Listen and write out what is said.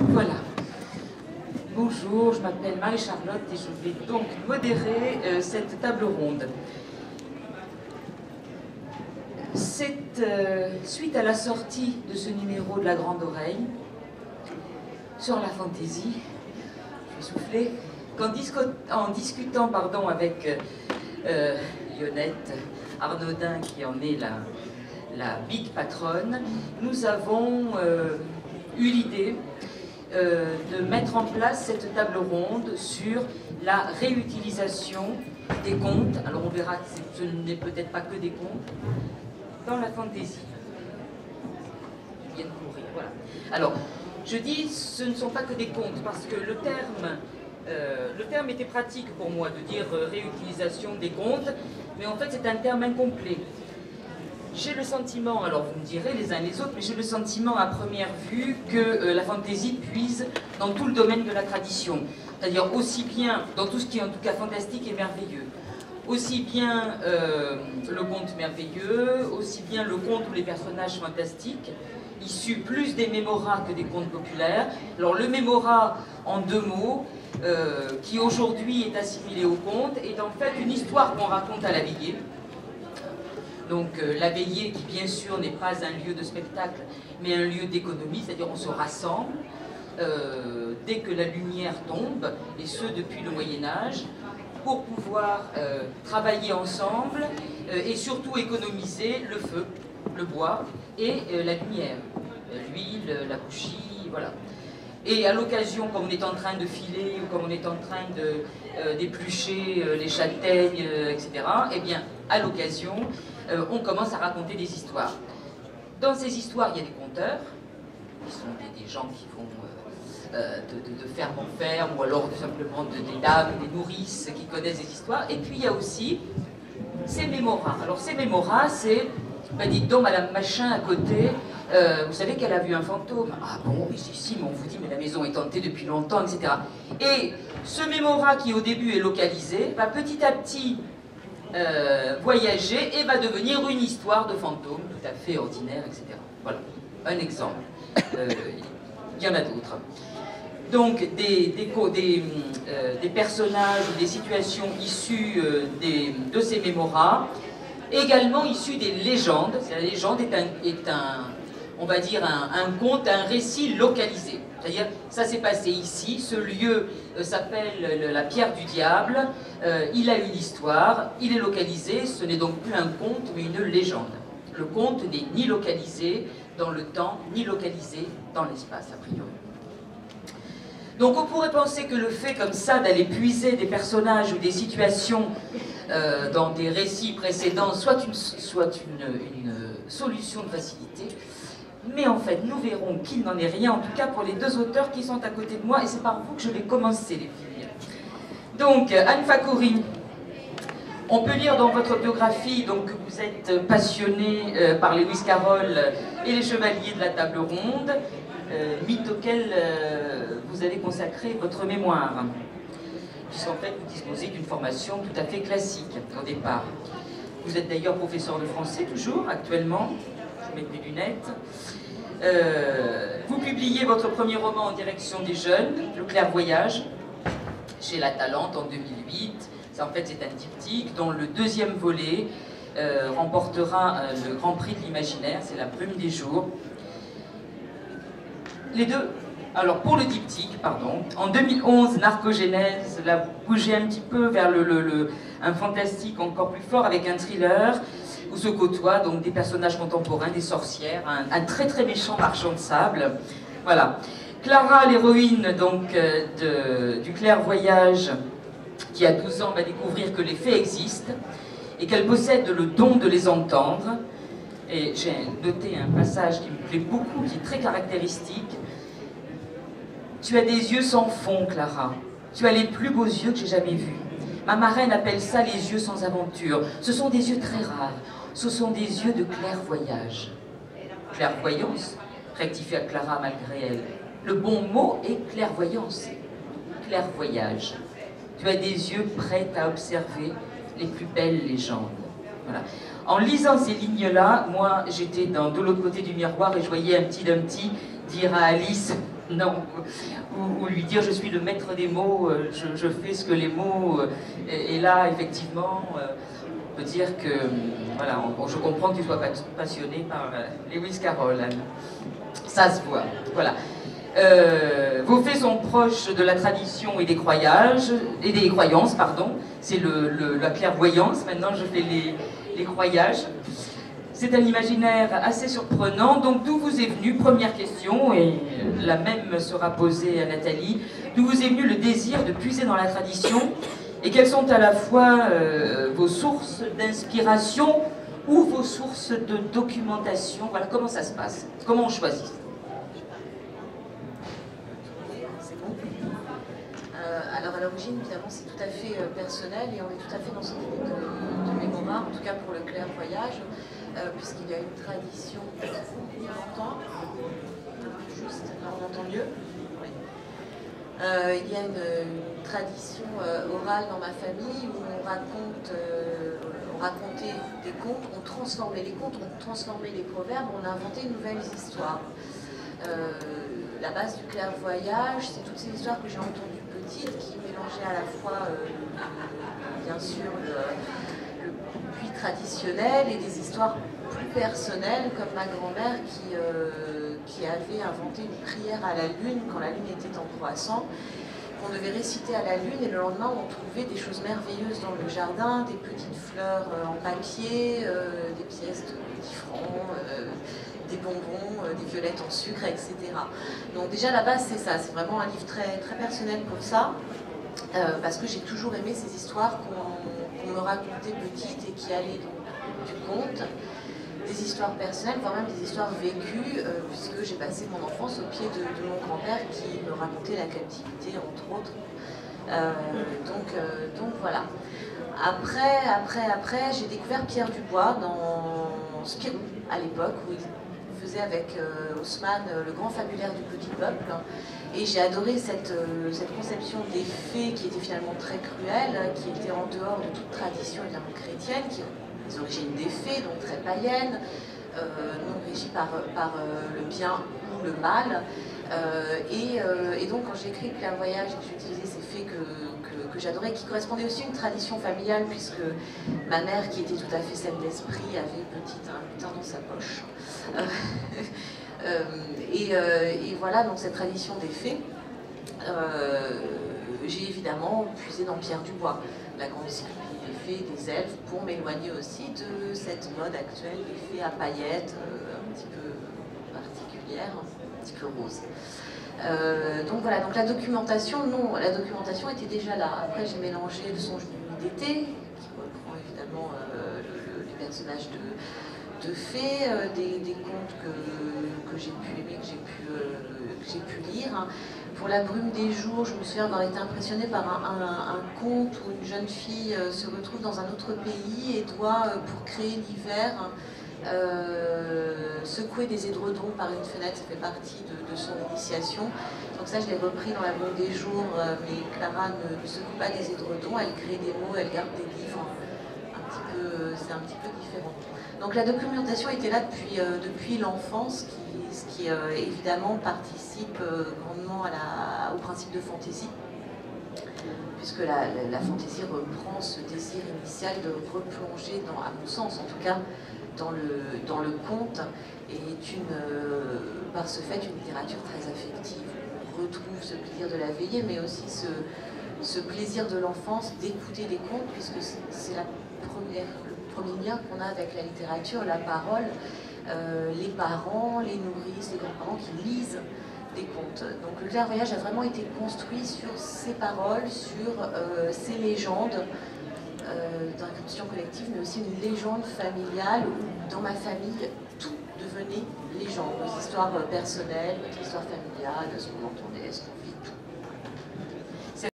Voilà. Bonjour, je m'appelle Marie-Charlotte et je vais donc modérer cette table ronde. C'est suite à la sortie de ce numéro de La Grande Oreille sur la fantaisie, je vais souffler, qu'en discutant avec Yonette Arnaudin, qui en est la big patronne, nous avons eu l'idée de mettre en place cette table ronde sur la réutilisation des contes. Alors on verra que ce n'est peut-être pas que des contes, dans la fantaisie. Ils viennent courir, voilà. Alors, je dis ce ne sont pas que des contes, parce que le terme était pratique pour moi de dire réutilisation des contes, mais en fait c'est un terme incomplet. J'ai le sentiment, alors vous me direz les uns les autres, mais j'ai le sentiment à première vue que la fantaisie puise dans tout le domaine de la tradition. C'est-à-dire aussi bien dans tout ce qui est en tout cas fantastique et merveilleux. Aussi bien le conte merveilleux, aussi bien le conte où les personnages fantastiques, issus plus des mémoras que des contes populaires. Alors le mémora, en deux mots, qui aujourd'hui est assimilé au conte, est en fait une histoire qu'on raconte à la veillée. Donc la veillée qui bien sûr n'est pas un lieu de spectacle, mais un lieu d'économie, c'est-à-dire on se rassemble dès que la lumière tombe, et ce depuis le Moyen-Âge, pour pouvoir travailler ensemble et surtout économiser le feu, le bois et la lumière, l'huile, la bougie, voilà. Et à l'occasion, comme on est en train de filer ou comme on est en train d'éplucher les châtaignes, etc., eh bien, à l'occasion, on commence à raconter des histoires. Dans ces histoires, il y a des conteurs, qui sont des gens qui vont de ferme en ferme, ou alors tout simplement des dames, des nourrices qui connaissent des histoires. Et puis il y a aussi ces mémoras. Alors ces mémoras, c'est, ben dites donc, Madame Machin à côté, vous savez qu'elle a vu un fantôme. Ah bon, mais si, mais on vous dit, mais la maison est hantée depuis longtemps, etc. Et ce mémora qui au début est localisé, va petit à petit voyager et va devenir une histoire de fantôme tout à fait ordinaire, etc. Voilà, un exemple. Il y en a d'autres. Donc des personnages ou des situations issues de ces mémoras, également issues des légendes. La légende est on va dire un conte, un récit localisé. C'est-à-dire, ça s'est passé ici, ce lieu s'appelle la Pierre du Diable, il a une histoire, il est localisé, ce n'est donc plus un conte, mais une légende. Le conte n'est ni localisé dans le temps, ni localisé dans l'espace, a priori. Donc on pourrait penser que le fait comme ça d'aller puiser des personnages ou des situations dans des récits précédents soit une solution de facilité, mais en fait nous verrons qu'il n'en est rien, en tout cas pour les deux auteurs qui sont à côté de moi, et c'est par vous que je vais commencer les filles. Donc Anne Fakhouri, on peut lire dans votre biographie donc, que vous êtes passionné par Lewis Carroll et les Chevaliers de la Table Ronde, mythe auquel vous avez consacré votre mémoire, puisqu'en fait vous disposez d'une formation tout à fait classique au départ. Vous êtes d'ailleurs professeur de français toujours, actuellement, je mets mes lunettes. Vous publiez votre premier roman en direction des jeunes, Le Clairvoyage, chez La Talente en 2008. En fait c'est un diptyque dont le deuxième volet remportera le Grand Prix de l'Imaginaire, c'est La Brume des Jours. Les deux, alors pour le diptyque, pardon, en 2011, Narcogénèse, là vous bougez un petit peu vers un fantastique encore plus fort avec un thriller où se côtoient donc des personnages contemporains, des sorcières, un très très méchant marchand de sable. Voilà. Clara, l'héroïne donc du Clairvoyage, qui a 12 ans va découvrir que les fées existent et qu'elle possède le don de les entendre. Et j'ai noté un passage qui me plaît beaucoup, qui est très caractéristique. Tu as des yeux sans fond, Clara. Tu as les plus beaux yeux que j'ai jamais vus. Ma marraine appelle ça les yeux sans aventure. Ce sont des yeux très rares. Ce sont des yeux de clairvoyage. Clairvoyance, rectifia Clara malgré elle. Le bon mot est clairvoyance. Clairvoyage. Tu as des yeux prêts à observer les plus belles légendes. Voilà. En lisant ces lignes-là, moi j'étais de l'autre côté du miroir et je voyais un petit Dumpty dire à Alice Non, ou lui dire je suis le maître des mots, je fais ce que les mots, et là effectivement, on peut dire que, voilà, je comprends que tu sois passionné par Lewis Carroll, Anne. Ça se voit, voilà. Vos faits sont proches de la tradition et des croyances, pardon. C'est la clairvoyance, maintenant je fais les croyages. C'est un imaginaire assez surprenant, donc d'où vous est venu, première question, et la même sera posée à Nathalie, d'où vous est venu le désir de puiser dans la tradition, et quelles sont à la fois vos sources d'inspiration ou vos sources de documentation, voilà, comment ça se passe, comment on choisit? C'est bon. Alors à l'origine, évidemment, c'est tout à fait personnel, et on est tout à fait dans cette idée de mémoire, en tout cas pour le clairvoyage. Puisqu'il y a une tradition, on entend juste, là on entend mieux. Oui. Il y a une tradition orale dans ma famille où on racontait des contes, on transformait les contes, on transformait les proverbes, on inventait de nouvelles histoires. La base du clairvoyage, c'est toutes ces histoires que j'ai entendues petites qui mélangeaient à la fois, bien sûr, le puits traditionnel et des histoires plus personnelles, comme ma grand-mère qui avait inventé une prière à la lune quand la lune était en croissant, qu'on devait réciter à la lune, et le lendemain on trouvait des choses merveilleuses dans le jardin, des petites fleurs en papier, des pièces de 10 francs, des bonbons, des violettes en sucre, etc. Donc déjà la base c'est ça, c'est vraiment un livre très, très personnel pour ça, parce que j'ai toujours aimé ces histoires qu'on me racontait petite et qui allaient donc du conte, des histoires personnelles, voire même des histoires vécues, puisque j'ai passé mon enfance au pied de mon grand-père qui me racontait la captivité, entre autres. Donc voilà. Après, j'ai découvert Pierre Dubois dans Spirou, à l'époque, où il faisait avec Haussmann le grand fabulaire du petit peuple. Et j'ai adoré cette conception des fées qui était finalement très cruelle, qui était en dehors de toute tradition évidemment chrétienne, qui ont les origines des fées, donc très païennes, non régies par le bien ou le mal. Et donc quand j'ai écrit le clairvoyage, j'ai utilisé ces fées que j'adorais, qui correspondaient aussi à une tradition familiale, puisque ma mère, qui était tout à fait saine d'esprit, avait petite un lutin dans sa poche. Et voilà, donc cette tradition des fées, j'ai évidemment puisé dans Pierre Dubois, la grande encyclopédie des fées, des elfes, pour m'éloigner aussi de cette mode actuelle des fées à paillettes, un petit peu particulière, un petit peu rose. Donc voilà, donc la documentation, non, la documentation était déjà là. Après j'ai mélangé le songe d'une nuit d'été, qui reprend évidemment les personnages de fées, des contes que j'ai pu aimer, que j'ai pu lire. Pour La brume des jours, je me souviens avoir été impressionnée par un conte où une jeune fille se retrouve dans un autre pays et doit, pour créer l'hiver, secouer des édredons par une fenêtre. Ça fait partie de son initiation. Donc ça, je l'ai repris dans La brume des jours, mais Clara ne secoue pas des édredons, elle crée des mots, elle garde des livres. C'est un petit peu différent. Donc la documentation était là depuis l'enfance, ce qui évidemment participe grandement au principe de fantaisie, puisque la fantaisie reprend ce désir initial de replonger, à mon sens en tout cas, dans le conte, et est par ce fait une littérature très affective. On retrouve ce plaisir de la veillée, mais aussi ce plaisir de l'enfance d'écouter des contes, puisque c'est le premier lien qu'on a avec la littérature, la parole, les parents, les nourrices, les grands-parents qui lisent des contes. Donc le clairvoyage a vraiment été construit sur ces paroles, sur ces légendes d'inconscient collectif, mais aussi une légende familiale où dans ma famille tout devenait légende, nos histoires personnelles, notre histoire familiale, ce qu'on entendait, ce qu'on vit, tout